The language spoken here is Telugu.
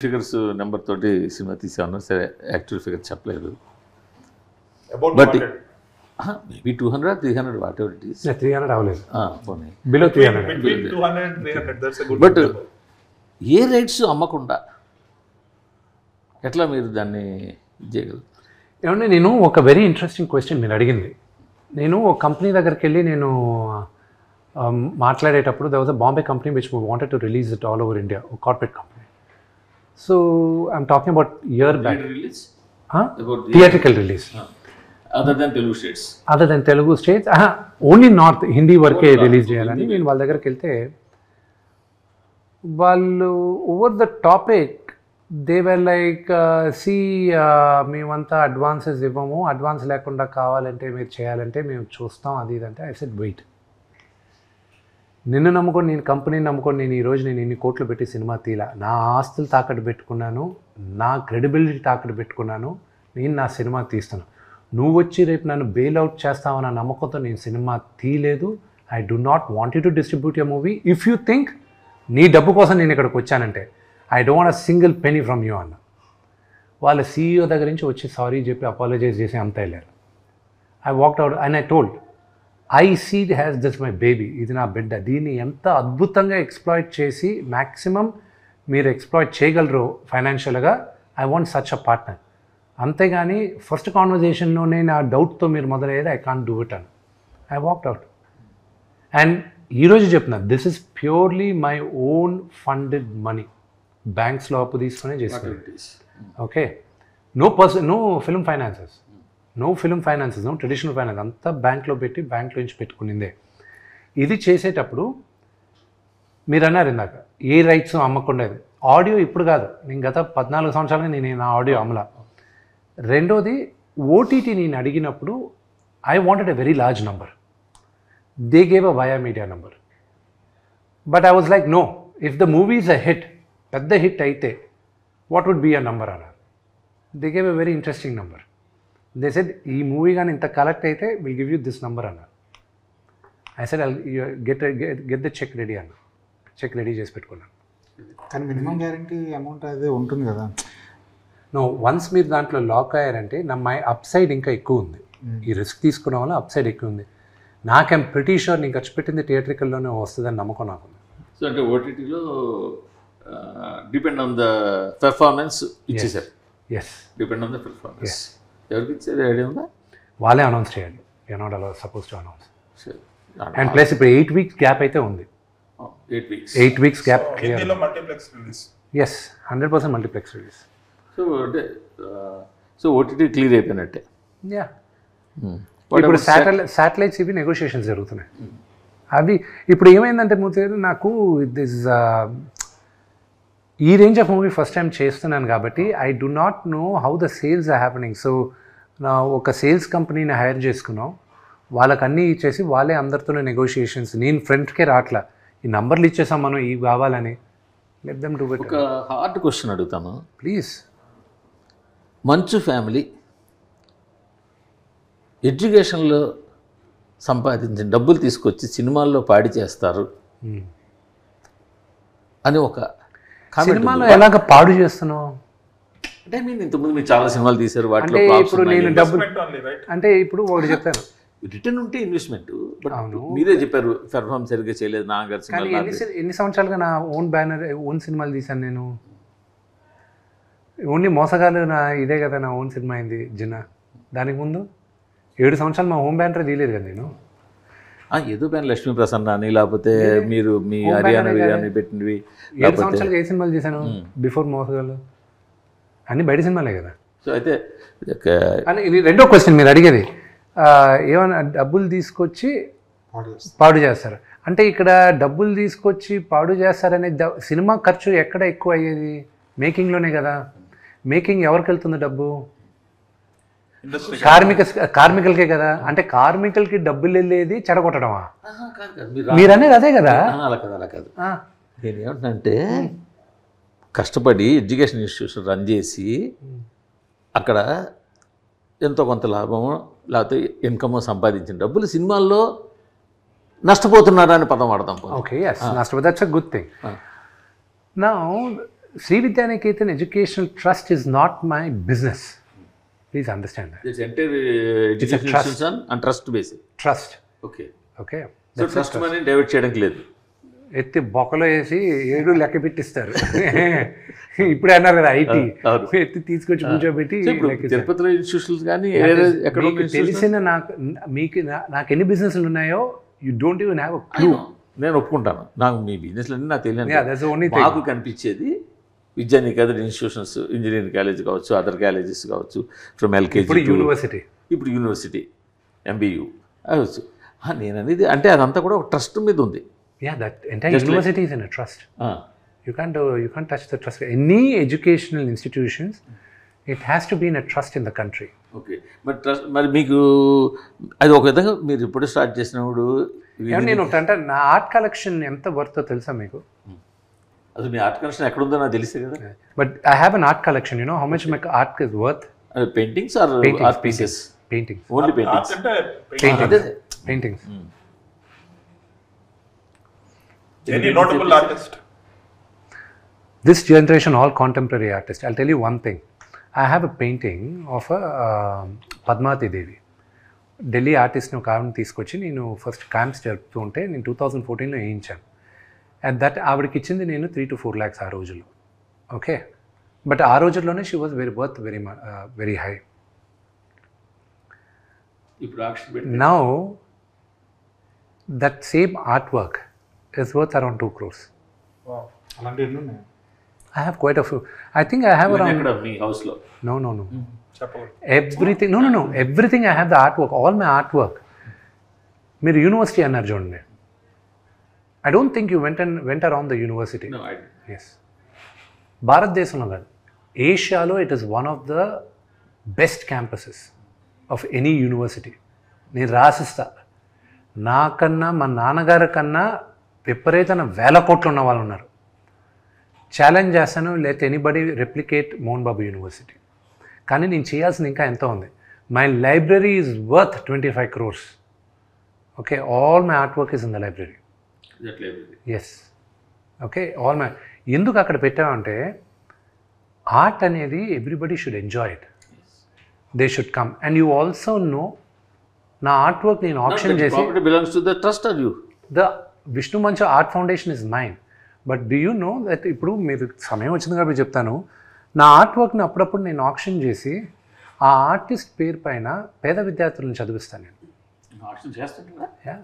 ఫిగర్స్ నెంబర్ తోటి సినిమా తీసాను, సరే యాక్చువల్ ఫిగర్ చెప్పలేదు. But maybe 200 300 what ever it is. 300 అవ్వలేదు, పోనీ below 300. between 200 and 300, that's a good but number. A rights అమ్మకుండా ఎట్లా మీరు దాన్ని చేయగలరు? ఏమంటే నేను ఒక వెరీ ఇంట్రెస్టింగ్ క్వశ్చన్ మీరు అడిగింది. నేను ఒక కంపెనీ దగ్గరికి వెళ్ళి నేను మాట్లాడేటప్పుడు there was a Bombay company which wanted to release it all over India, a corporate company. So I'm talking about year back. Release Theatrical release. Other than Telugu states. Other than Telugu states, only north Hindi వరకే రిలీజ్ చేయాలని నేను వాళ్ళ దగ్గరికి వెళ్తే వాళ్ళు over the topic they were like మేమంతా అడ్వాన్సెస్ ఇవ్వము, అడ్వాన్స్ లేకుండా కావాలంటే మీరు చేయాలంటే మేము చూస్తాం అది ఇదంటే. ఐ సెడ్ వెయిట్, నిన్ను నమ్ముకొని నేను కంపెనీని నమ్ముకొని నేను ఈరోజు నేను ఇన్ని కోట్లు పెట్టి సినిమా తీలా, నా ఆస్తులు తాకట్టు పెట్టుకున్నాను, నా క్రెడిబిలిటీ తాకట్టు పెట్టుకున్నాను, నేను నా సినిమా తీస్తాను. నువ్వు వచ్చి రేపు నన్ను బెయిల్ అవుట్ చేస్తావన్న నమ్మకంతో నేను సినిమా తీయలేదు. I do not want you to distribute your movie if you think నీ డబ్బు కోసం నేను ఇక్కడికి వచ్చానంటే I don't want a single penny from you అన్న. వాళ్ళ సీఈఓ దగ్గర నుంచి వచ్చి సారీ చెప్పి అపాలజైజ్ చేసి అంత వెళ్ళారు. I walked out and I told I see has this my baby, ఇది నా బిడ్డ, దీన్ని ఎంత అద్భుతంగా ఎక్స్ప్లాయిట్ చేసి మ్యాక్సిమం మీరు ఎక్స్ప్లాయిట్ చేయగలరు ఫైనాన్షియల్గా, I want such a partner. అంతేగాని ఫస్ట్ కాన్వర్జేషన్లోనే నా డౌట్తో మీరు మొదలయ్యేది ఐ కాంట్ డూ ఇట్ అని. I walked out. అండ్ ఈరోజు చెప్తున్నా this is purely my own funded money, బ్యాంక్స్లో అప్పు తీసుకునే చేస్తాను. Okay, no film finances, no traditional finance, అంతా బ్యాంక్లో పెట్టి బ్యాంక్లో నుంచి పెట్టుకునిందే. ఇది చేసేటప్పుడు మీరు అన్నారు ఇందాక ఏ రైట్స్ అమ్మకుండా, ఆడియో ఇప్పుడు కాదు, నేను గత 14 సంవత్సరాలుగా నేను నా ఆడియో అమలా. రెండోది ఓటీటీ నేను అడిగినప్పుడు I wanted a very large number, they gave a via media number. But I was like no, if the movie is a hit, పెద్ద హిట్ అయితే what would be a number అన్నారు. They gave a very interesting number. They said ఈ మూవీ కానీ ఇంత కలెక్ట్ అయితే will give you this number అన్నారు. I said get the cheque ready అన్న. చెక్ రెడీ చేసి పెట్టుకున్నాను. కానీ మినిమం గ్యారంటీ అమౌంట్ అదే ఉంటుంది కదా. నో, వన్స్ మీరు దాంట్లో లాక్ అయ్యారంటే మై అప్ సైడ్ ఇంకా ఎక్కువ ఉంది. ఈ రిస్క్ తీసుకున్న వల్ల అప్ సైడ్ ఎక్కువ ఉంది. నాకేం ప్రిటీ షూర్ నేను ఖర్చు పెట్టింది థియేట్రికల్లోనే వస్తుందని నమ్మకం నాకు. సో అంటే ఓటీటీలో డిపెండ్ ఆన్ ద పెర్ఫార్మెన్స్ ఇచ్చేసారు. Yes, depend on the performance. ఎవరికి ఇచ్చేది ఐడియా ఉందా? వాళ్ళే అనౌన్స్ చేయాలి. You not allowed suppose to announce. And plus ఇప్పుడు 8 weeks గ్యాప్ అయితే ఉంది. 8 weeks గ్యాప్. హిందీలో multiplex release. Yes, 100% multiplex release. So అంటే సో ఓటీటీ క్లియర్ అయిపోయినట్టే. యా, ఇప్పుడు శాటిలైట్స్ ఇవి నెగోషియేషన్స్ జరుగుతున్నాయి. అవి ఇప్పుడు ఏమైందంటే మూర్తి గారు, నాకు దిస్ ఈ range of movie first time చేస్తున్నాను కాబట్టి I do not know how the sales are happening. So నా ఒక సేల్స్ కంపెనీని హైర్ చేసుకున్నాం, వాళ్ళకి అన్నీ ఇచ్చేసి వాళ్ళే అందరితోనే నెగోషియేషన్స్. నేను ఫ్రెండ్కే రాట్లా, ఈ నంబర్లు ఇచ్చేసాం మనం ఇవి కావాలని. Let them do it. ఒక హార్డ్ క్వశ్చన్ అడుగుతాను ప్లీజ్. మంచు ఫ్యామిలీ ఎడ్యుకేషన్లో సంపాదించిన డబ్బులు తీసుకొచ్చి సినిమాల్లో పాడి చేస్తారు అని ఒక సినిమాలో ఎలాగ పాడు చేస్తున్నావు అంటే మీరు ఇంతకుముందు మీరు చాలా సినిమాలు తీశారు, వాటిలో అంటే ఇప్పుడు నేను డబ్బులు Only, right? అంటే ఇప్పుడు ఒకటి చెప్తాను, రిటర్న్ ఉంటే ఇన్వెస్ట్మెంట్. బట్ అవును. మీరే చెప్పారు పెర్ఫార్మ్ సరిగ్గా చేయలేదు నాన్నగారు కానీ సినిమా. ఎన్ని సంవత్సరాలుగా నా ఓన్ బ్యానర్ ఓన్ సినిమాలు తీశాను నేను. ఓన్లీ మోసగాలు నా ఇదే కదా నా ఓన్ సినిమా అయింది జిన్నా. దానికి ముందు 7 సంవత్సరాలు మా హోమ్ బ్యానర్ తీయలేదు కదా నేను. ఏదో పైన లక్ష్మీ ప్రసన్న అని, లేకపోతే మీరు మీ హర్యానా బిర్యానీ పెట్టినవి. 7 సంవత్సరాలుగా ఏ సినిమాలు చేశాను బిఫోర్ మోసగాలు? అన్నీ బయట సినిమాలే కదా. సో అయితే అని ఇది రెండో క్వశ్చన్ మీరు అడిగేది, ఏమైనా డబ్బులు తీసుకొచ్చి పాడు చేస్తారు అంటే, ఇక్కడ డబ్బులు తీసుకొచ్చి పాడు చేస్తారనే సినిమా ఖర్చు ఎక్కడ ఎక్కువ అయ్యేది? మేకింగ్లోనే కదా. మేకింగ్ ఎవరికి వెళ్తుంది డబ్బు? కార్మికులకే కదా. అంటే కార్మికులకి డబ్బులు వెళ్ళేది చెడగొట్టడమా? మీరు అనేది అదే కదా. అలా కాదు, అలా కాదు. నేను ఏమంటున్నానంటే కష్టపడి ఎడ్యుకేషన్ ఇన్స్టిట్యూషన్ రన్ చేసి అక్కడ ఎంతో కొంత లాభమో లేకపోతే ఇన్కమో సంపాదించిన డబ్బులు సినిమాల్లో నష్టపోతున్నారా అని పదం వాడతాం. ఓకే, ఎస్, నష్టపోతే దట్స్ అ గుడ్ థింగ్. నా Sree Vidyanikethan educational trust is not my business. Please understand that. This entire education institution and trust based. Trust. Okay. Okay. So trust money divert చేయడానికి లేదు. ఎత్తి బొక్కలో వేసి 7 లెక్క పెట్టిస్తారు. ఇప్పుడే అన్నారు కదా ఐటీ, ఎత్తి తీసుకొచ్చి కూర్చోబెట్టి తిరుపతిలో ఇన్స్టిట్యూషన్స్ కానీ ఎక్కడ తెలిసిన నాకు ఎన్ని బిజినెస్లు ఉన్నాయో you don't even have a clue. నేను ఒప్పుకుంటాను, నాకు మీ బిజినెస్లు అన్నీ నాకు తెలియదు. ఓన్లీ నాకు కనిపించేది విద్యానికేతన్ ఇన్స్టిట్యూషన్స్, ఇంజనీరింగ్ కాలేజ్ కావచ్చు, అదర్ కాలేజెస్ కావచ్చు, ఫ్రమ్ ఎల్కేజీ యూనివర్సిటీ, ఇప్పుడు యూనివర్సిటీ, ఎంబీయూ అవచ్చు. నేను అనేది అంటే అదంతా కూడా ఒక ట్రస్ట్ మీద ఉంది. Yeah, that entire university is in a trust. You can't touch the trust. Any educational institutions, it has to be in a trust in the country. Okay, but trust మరి మీకు అది ఒక విధంగా మీరు ఇప్పుడు స్టార్ట్ చేసినప్పుడు నేను అంటే నా ఆర్ట్ కలెక్షన్ ఎంత వర్తో తెలుసా మీకు? అసలు మీ ఆర్ట్ కలెక్షన్ ఎక్కడ ఉందో నాకు తెలిసే కదా. But I have an art collection, you know how much my art is worth? Paintings or art pieces? Paintings. Only paintings. Paintings. Any notable artist? This generation, all contemporary artists. I'll tell you one thing. I have a painting of a Padmavati Devi. Delhi ఆర్టిస్ట్ని ఒక ఆవిడని తీసుకొచ్చి నేను ఫస్ట్ క్యాంప్స్ జరుపుతూ ఉంటే నేను 2014లో వేయించాను. అట్ దట్ ఆవిడకి ఇచ్చింది నేను 3 to 4 lakhs ఆ రోజుల్లో. ఓకే, బట్ ఆ రోజుల్లోనే she was very high. Now that same art work is worth around 2 crores. Wow. అలాంటి ఎన్ని ఉన్నాయి? I have quite a few. I think I have around... ఎక్కడ మీ హౌస్లో? No. చెప్పండి. Everything. No. Everything I have the artwork. All my artwork. మీరు యూనివర్సిటీ అన్నారు చూడండి. I don't think you went around the university. No, I didn't. Yes. భారతదేశంలో కాదు, ఏషియాలో it is one of the best campuses of any university. నేను రాసిస్తా, నాకన్నా మా నాన్నగారి కన్నా విపరీతమైన 1000 కోట్లు ఉన్న వాళ్ళు ఉన్నారు. ఛాలెంజ్ చేస్తాను, లేకపోతే anybody replicate Mohan Babu university. కానీ నేను చేయాల్సింది ఇంకా ఎంతో ఉంది. My library is worth 25 crores. Okay, all my art work is in the library. Yes. Okay, all my ఎందుకు అక్కడ పెట్టామంటే ఆర్ట్ అనేది everybody should enjoy it. They should come and you also know నా ఆర్ట్ వర్క్ నేను ఆప్షన్ చేసి belongs to the trust or you? The Vishnu Manchu art foundation is mine. But do you know that ఇప్పుడు మీరు సమయం వచ్చింది కాబట్టి చెప్తాను, నా ఆర్ట్ వర్క్ని అప్పుడప్పుడు నేను ఆప్షన్ చేసి ఆ ఆర్టిస్ట్ పేరు పైన పేద విద్యార్థులను చదివిస్తాను నేను. ఆప్షన్ చేస్తుంటారా? యా.